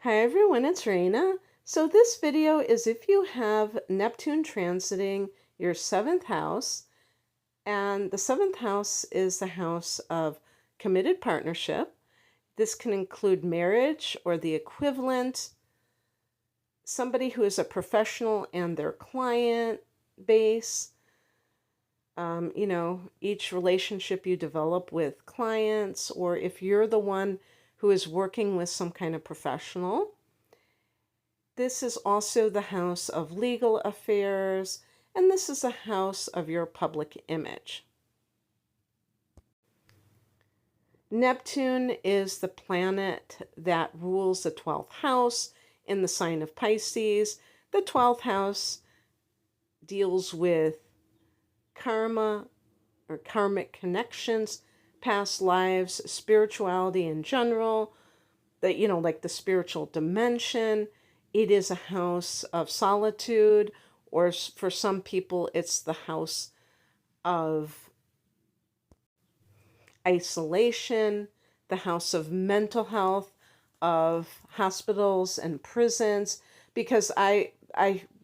Hi everyone, it's Raina. So this video is if you have Neptune transiting your seventh house, and the seventh house is the house of committed partnership. This can include marriage or the equivalent, somebody who is a professional and their client base. Each relationship you develop with clients, or if you're the one who is working with some kind of professional. This is also the house of legal affairs, and this is a house of your public image. Neptune is the planet that rules the 12th house in the sign of Pisces. The 12th house deals with karma or karmic connections, past lives, spirituality in general, like the spiritual dimension. It is a house of solitude, or for some people, it's the house of isolation, the house of mental health, of hospitals and prisons, because I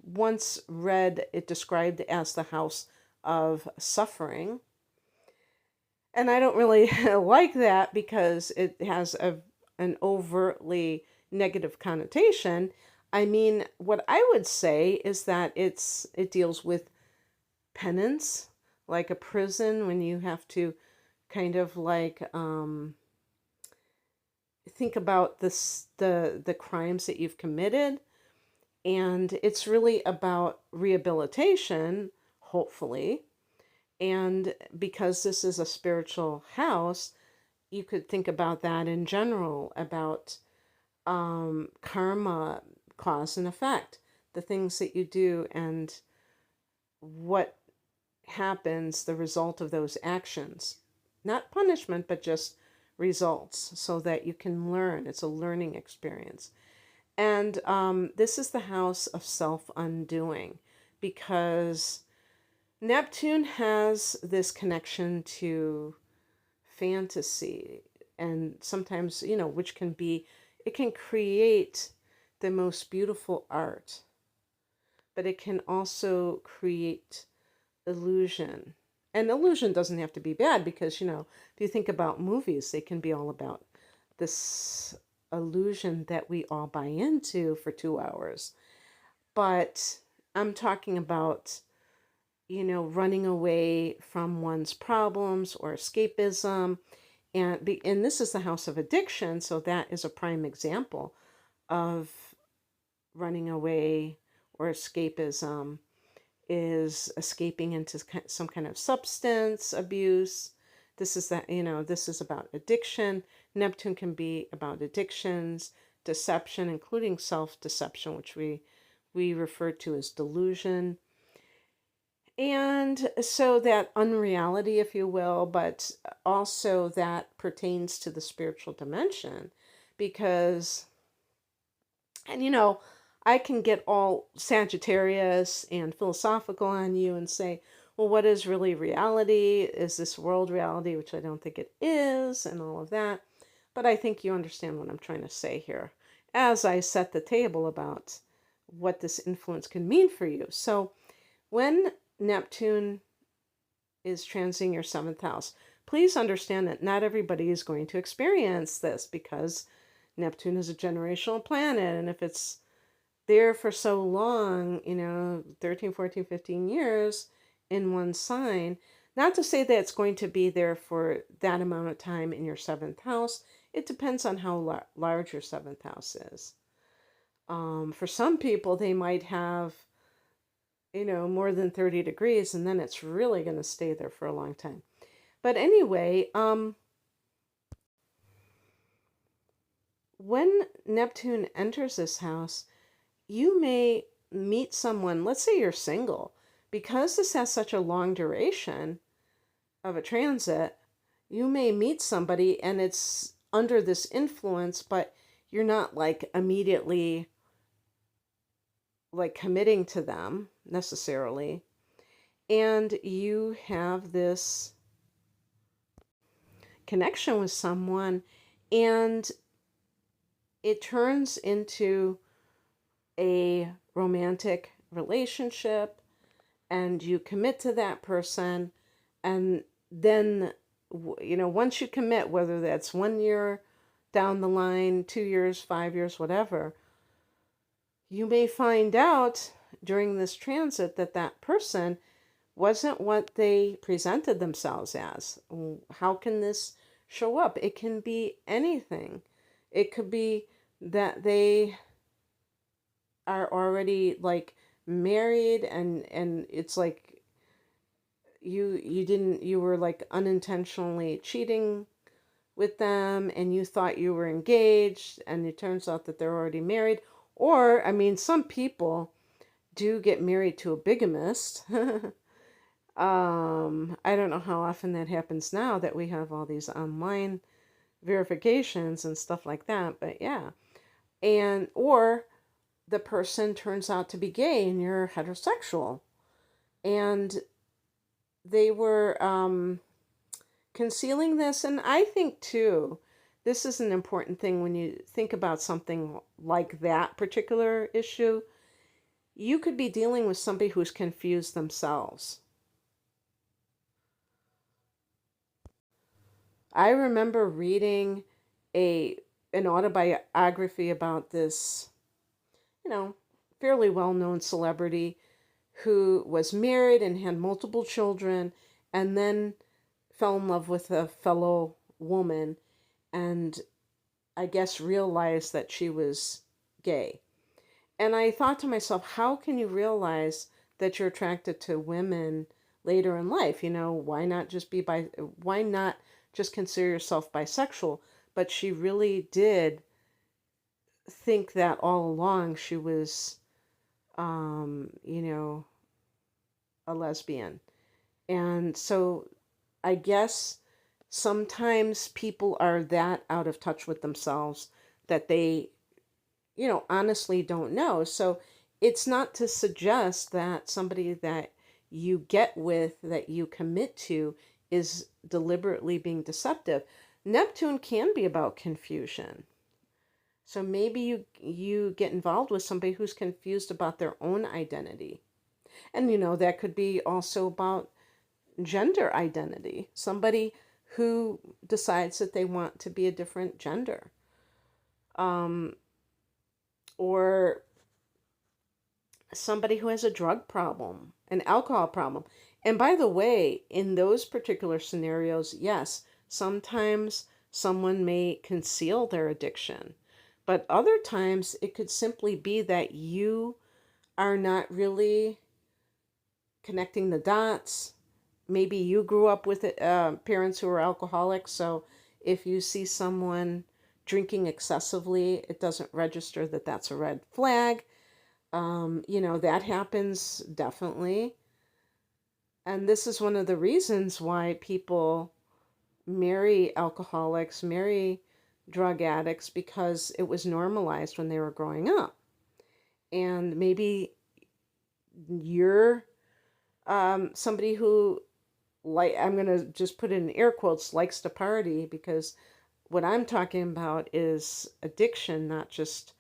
once read it described as the house of suffering. And I don't really like that because it has an overtly negative connotation. I mean, what I would say is that it deals with penance, like a prison, when you have to kind of think about the crimes that you've committed, and it's really about rehabilitation, hopefully. And because this is a spiritual house, you could think about that in general, about karma, cause and effect, the things that you do and what happens, the result of those actions. Not punishment, but just results, so that you can learn. It's a learning experience. And this is the house of self-undoing, because Neptune has this connection to fantasy, and sometimes, which can be, it can create the most beautiful art, but it can also create illusion. And illusion doesn't have to be bad, because, if you think about movies, they can be all about this illusion that we all buy into for 2 hours. But I'm talking about, running away from one's problems or escapism. And this is the house of addiction, so that is a prime example of running away or escapism, is escaping into some kind of substance abuse. This is about addiction. Neptune can be about addictions, deception, including self-deception, which we refer to as delusion. And so that unreality, if you will, but also that pertains to the spiritual dimension, because, and I can get all Sagittarius and philosophical on you and say, well, what is really reality? Is this world reality? Which I don't think it is, and all of that. But I think you understand what I'm trying to say here as I set the table about what this influence can mean for you. So when Neptune is transiting your seventh house, please understand that not everybody is going to experience this, because Neptune is a generational planet. And if it's there for so long, 13, 14, 15 years in one sign, not to say that it's going to be there for that amount of time in your seventh house. It depends on how large your seventh house is. For some people, they might have more than 30 degrees, and then it's really going to stay there for a long time. But anyway, when Neptune enters this house, you may meet someone. Let's say you're single. Because this has such a long duration of a transit, you may meet somebody and it's under this influence, but you're not immediately committing to them necessarily. And you have this connection with someone, and it turns into a romantic relationship, and you commit to that person, and then once you commit, whether that's 1 year down the line, 2 years, 5 years, whatever, you may find out during this transit that that person wasn't what they presented themselves as. How can this show up? It can be anything. It could be that they are already like married, and it's like you were like unintentionally cheating with them, and you thought you were engaged, and it turns out that they're already married. Or, I mean, some people do get married to a bigamist. I don't know how often that happens now that we have all these online verifications and stuff like that, but yeah. And or the person turns out to be gay and you're heterosexual, and they were concealing this. And I think too, this is an important thing when you think about something like that particular issue. You could be dealing with somebody who's confused themselves. I remember reading a an autobiography about this, you know, fairly well-known celebrity who was married and had multiple children, and then fell in love with a fellow woman, and I guess realized that she was gay. And I thought to myself, how can you realize that you're attracted to women later in life? Why not just consider yourself bisexual? But she really did think that all along she was, um, you know, a lesbian. And so I guess sometimes people are that out of touch with themselves that they, honestly don't know. So it's not to suggest that somebody that you get with, that you commit to, is deliberately being deceptive. Neptune can be about confusion. So maybe you get involved with somebody who's confused about their own identity. And that could be also about gender identity. Somebody who decides that they want to be a different gender. Or somebody who has a drug problem, an alcohol problem. And by the way, in those particular scenarios, yes, sometimes someone may conceal their addiction, but other times it could simply be that you are not really connecting the dots. Maybe you grew up with parents who are alcoholics, so if you see someone drinking excessively, it doesn't register that that's a red flag. That happens definitely. And this is one of the reasons why people marry alcoholics, marry drug addicts, because it was normalized when they were growing up. And maybe you're somebody who, like, I'm going to just put it in air quotes, likes to party, because what I'm talking about is addiction, not just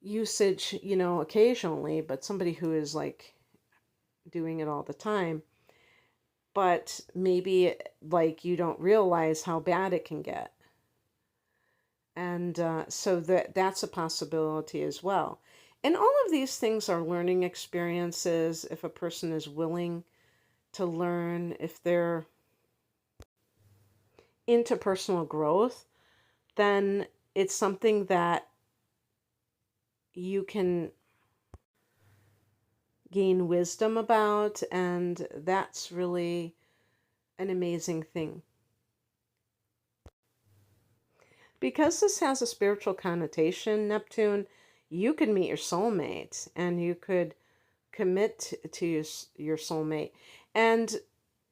usage, occasionally, but somebody who is like doing it all the time. But maybe like you don't realize how bad it can get. And so that's a possibility as well. And all of these things are learning experiences if a person is willing to learn, if they're into personal growth, then it's something that you can gain wisdom about, and that's really an amazing thing. Because this has a spiritual connotation, Neptune, you could meet your soulmate, and you could commit to your soulmate. And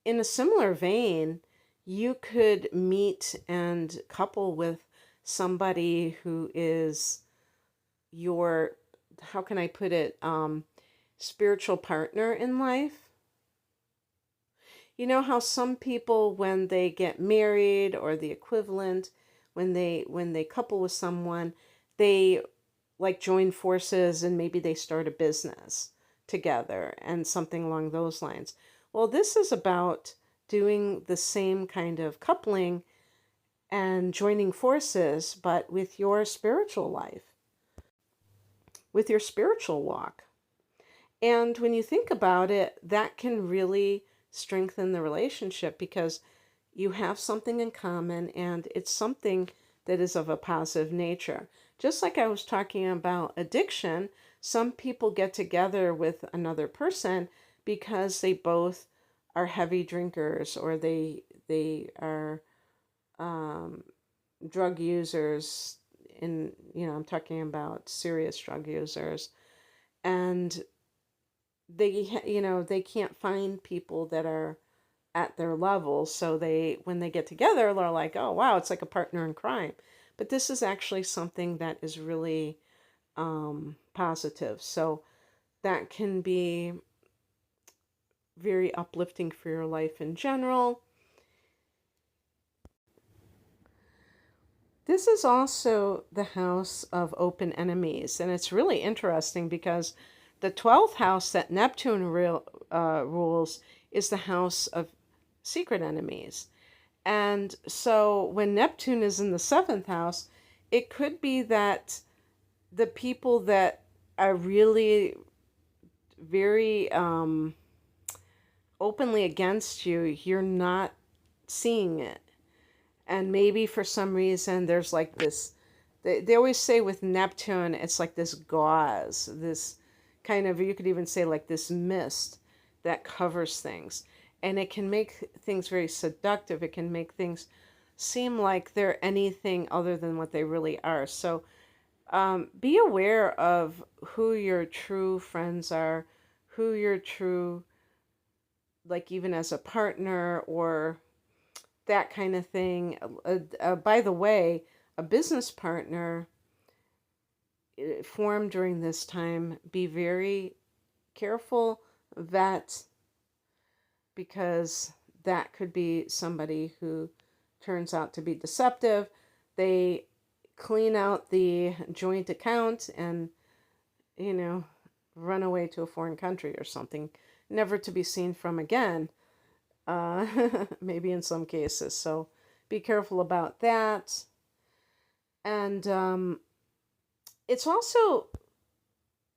in a similar vein, you could meet and couple with somebody who is your, how can I put it, spiritual partner in life. You know how some people, when they get married or the equivalent, when they couple with someone, they like join forces and maybe they start a business together and something along those lines. Well, this is about doing the same kind of coupling and joining forces, but with your spiritual life, with your spiritual walk. And when you think about it, that can really strengthen the relationship because you have something in common and it's something that is of a positive nature. Just like I was talking about addiction, some people get together with another person because they both are heavy drinkers or they are um, drug users. I'm talking about serious drug users, and they can't find people that are at their level. So when they get together, they're like, oh, wow, it's like a partner in crime. But this is actually something that is really positive. So that can be very uplifting for your life in general. This is also the house of open enemies. And it's really interesting because the 12th house that Neptune rules is the house of secret enemies. And so when Neptune is in the 7th house, it could be that the people that are really very openly against you, you're not seeing it. And maybe for some reason there's like this, they always say with Neptune, it's like this gauze, this kind of, you could even say like this mist that covers things. And it can make things very seductive. It can make things seem like they're anything other than what they really are. So be aware of who your true friends are, who your true, like even as a partner or that kind of thing. By the way, a business partner formed during this time, be very careful, vet, because that could be somebody who turns out to be deceptive. They clean out the joint account and, run away to a foreign country or something, never to be seen from again, maybe in some cases. So be careful about that. And it's also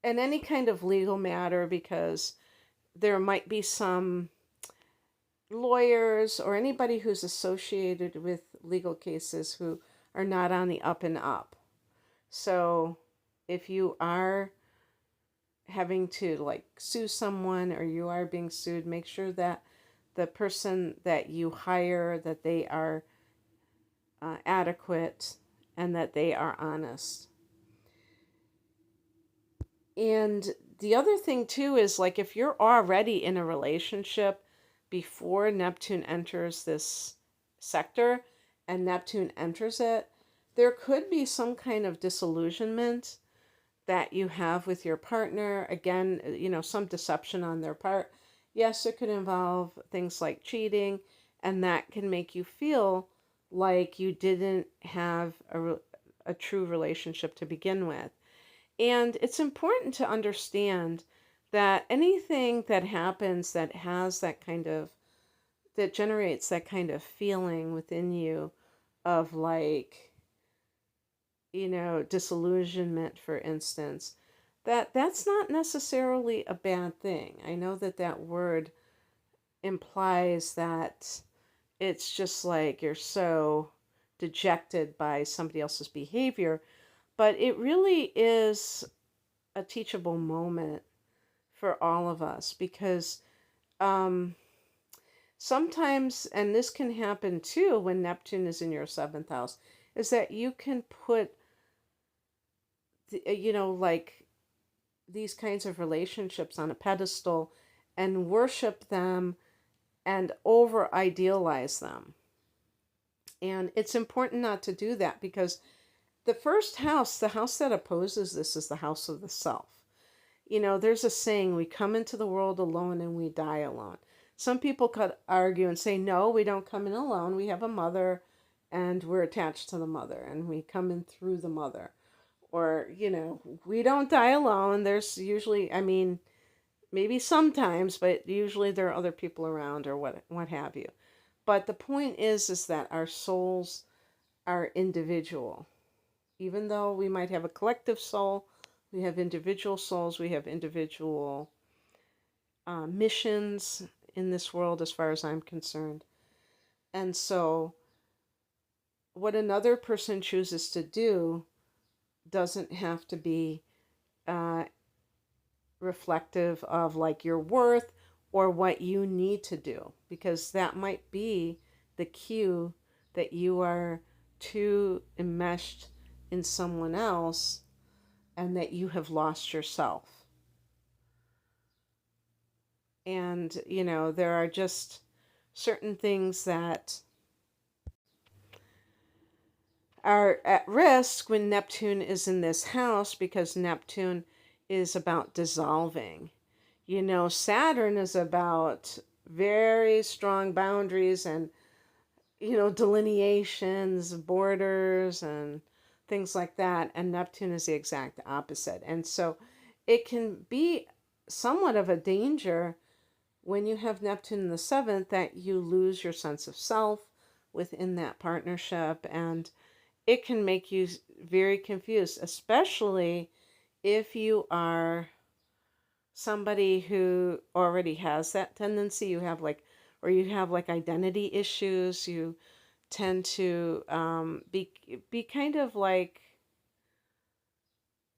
in any kind of legal matter because there might be some lawyers or anybody who's associated with legal cases who are not on the up and up. So if you are having to like sue someone or you are being sued, make sure that the person that you hire, that they are adequate and that they are honest. And the other thing too is like if you're already in a relationship before Neptune enters this sector and Neptune enters it, there could be some kind of disillusionment that you have with your partner. Again, some deception on their part. Yes, it could involve things like cheating, and that can make you feel like you didn't have a true relationship to begin with. And it's important to understand that anything that happens that has that generates that kind of feeling within you of like, disillusionment, for instance, that's not necessarily a bad thing. I know that word implies that it's just like you're so dejected by somebody else's behavior, but it really is a teachable moment for all of us because sometimes, and this can happen too when Neptune is in your 7th house, is that you can put, like these kinds of relationships on a pedestal and worship them and over idealize them. And it's important not to do that because the first house, the house that opposes this, is the house of the self. There's a saying, we come into the world alone and we die alone. Some people could argue and say, no, we don't come in alone. We have a mother and we're attached to the mother and we come in through the mother. Or, we don't die alone. There's usually, I mean, maybe sometimes, but usually there are other people around or what have you. But the point is that our souls are individual. Even though we might have a collective soul, we have individual souls, we have individual missions in this world as far as I'm concerned. And so what another person chooses to do doesn't have to be uh, reflective of like your worth or what you need to do, because that might be the cue that you are too enmeshed in someone else and that you have lost yourself. And, there are just certain things that are at risk when Neptune is in this house, because Neptune is about dissolving. Saturn is about very strong boundaries and, delineations, borders, and things like that. And Neptune is the exact opposite. And so it can be somewhat of a danger when you have Neptune in the seventh that you lose your sense of self within that partnership. And it can make you very confused, especially if you are somebody who already has that tendency. You have like identity issues. You tend to be kind of like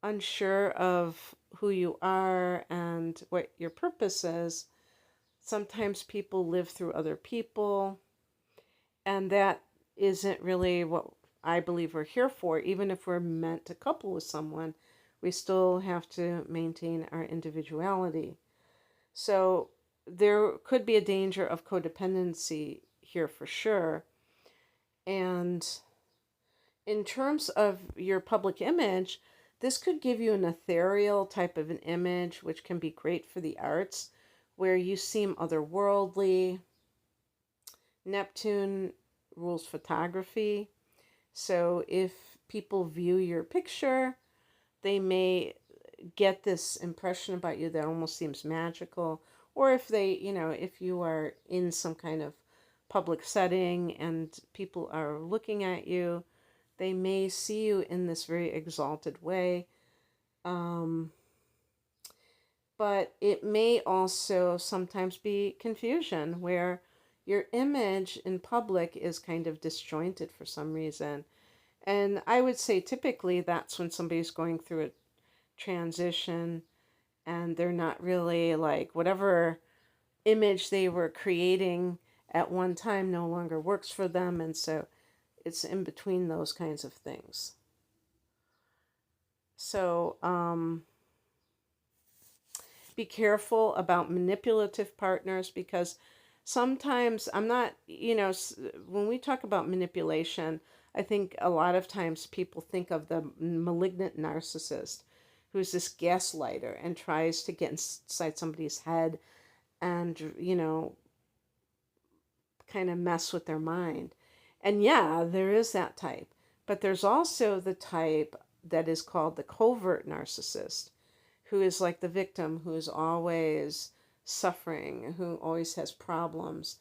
unsure of who you are and what your purpose is. Sometimes people live through other people, and that isn't really what I believe we're here for. Even if we're meant to couple with someone, we still have to maintain our individuality. So there could be a danger of codependency here for sure. And in terms of your public image, this could give you an ethereal type of an image, which can be great for the arts, where you seem otherworldly. Neptune rules photography. So if people view your picture, they may get this impression about you that almost seems magical. Or if if you are in some kind of public setting and people are looking at you, they may see you in this very exalted way. But it may also sometimes be confusion where your image in public is kind of disjointed for some reason. And I would say typically that's when somebody's going through a transition and they're not really like whatever image they were creating at one time no longer works for them. And so it's in between those kinds of things. So be careful about manipulative partners, because sometimes I'm not, when we talk about manipulation, I think a lot of times people think of the malignant narcissist who's this gaslighter and tries to get inside somebody's head and, kind of mess with their mind. And yeah, there is that type. But there's also the type that is called the covert narcissist, who is like the victim, who is always suffering, who always has problems.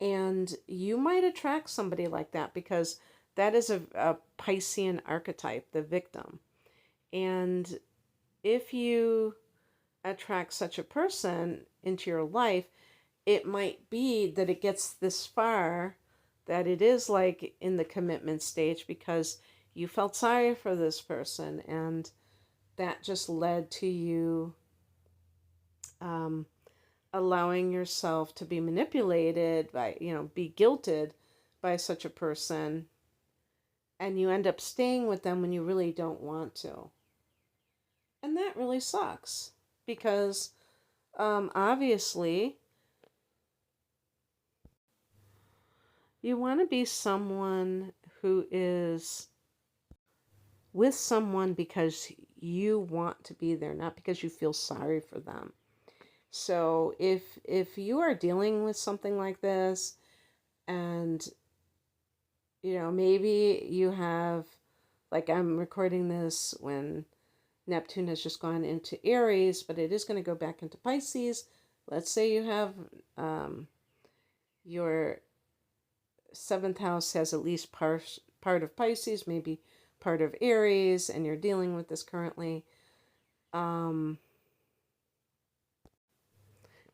And you might attract somebody like that because that is a Piscean archetype, the victim. And if you attract such a person into your life, it might be that it gets this far, that it is like in the commitment stage because you felt sorry for this person, and that just led to you allowing yourself to be manipulated by, be guilted by such a person, and you end up staying with them when you really don't want to. And that really sucks because obviously you want to be someone who is with someone because you want to be there, not because you feel sorry for them. So if you are dealing with something like this and Maybe you have, like, I'm recording this when Neptune has just gone into Aries, but it is going to go back into Pisces. Let's say you have your seventh house has at least part of Pisces, maybe part of Aries, and you're dealing with this currently.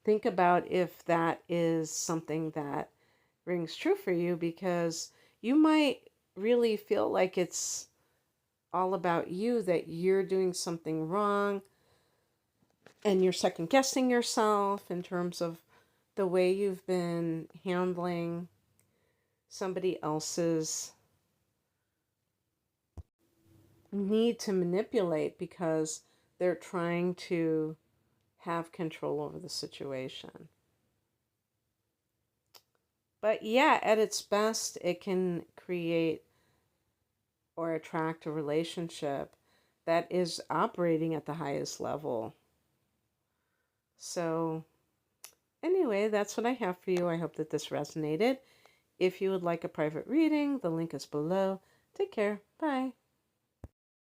Think about if that is something that rings true for you, because you might really feel like it's all about you, that you're doing something wrong, and you're second guessing yourself in terms of the way you've been handling somebody else's need to manipulate because they're trying to have control over the situation. But yeah, at its best, it can create or attract a relationship that is operating at the highest level. So, anyway, that's what I have for you. I hope that this resonated. If you would like a private reading, the link is below. Take care. Bye.